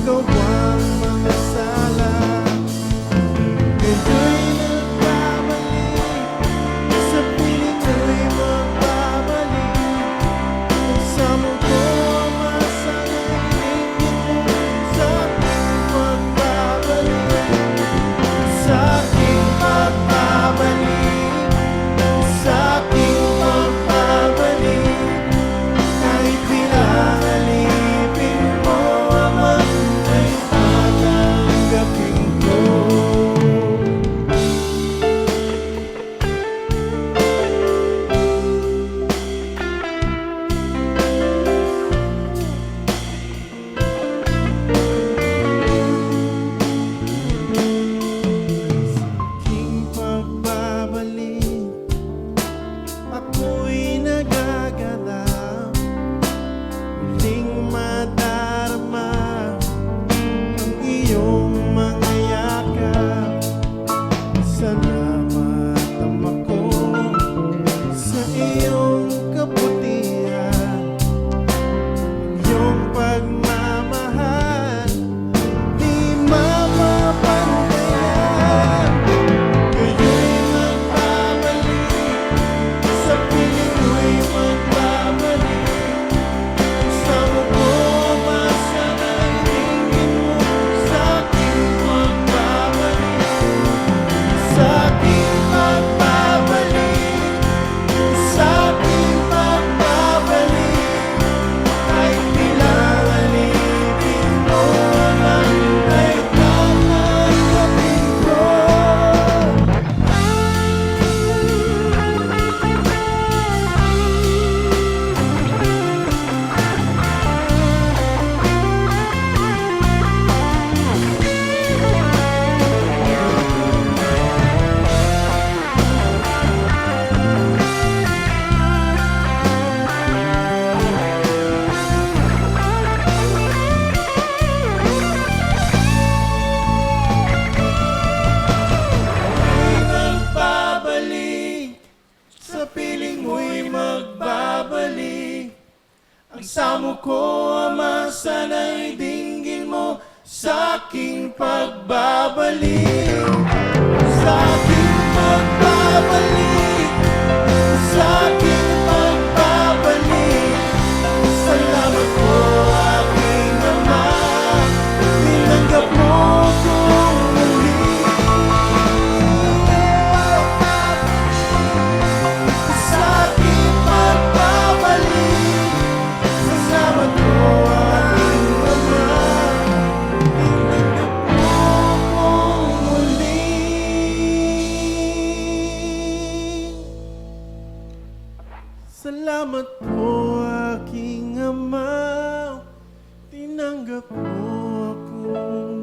nagawang mga sala. Ngayon'y nagbabalik, sa piling ko'y magbabalik. Kasama ko ang masana'y sa aking magbabalik. Sa aking magbabalik, sa aking magbabalik. Kahit pinangalipin mo Ama, ay tatanggapin ko. Sa aking pagbabalik, ako'y nagagalak. Muling madarama ang iyong mga yakap. Salamat Ama ko sa iyong kabutihan, iyong pagmamahal di mapapantayan. Ngayon'y magbabalik, sa piling ko'y magbabalik. Kasama ko masana'y tingin mo sa aking magbabalik. Sa aking magbabalik, sa aking magbabalik. Kahit pinangalipin mo Ama, ay tatanggapin ko. Magbabalik, sa piling mo'y magbabalik. Ang samo ko Ama, sana'y dinggin mo sa aking pagbabalik. Sa aking pagbabalik, sa aking pagbabalik. Salamat po aking Ama, tinanggap mo kong muli. Sa aking pagbabalik, salamat po aking Ama, tinanggap mo kong muli. Salamat po aking Ama, tinanggap mo akong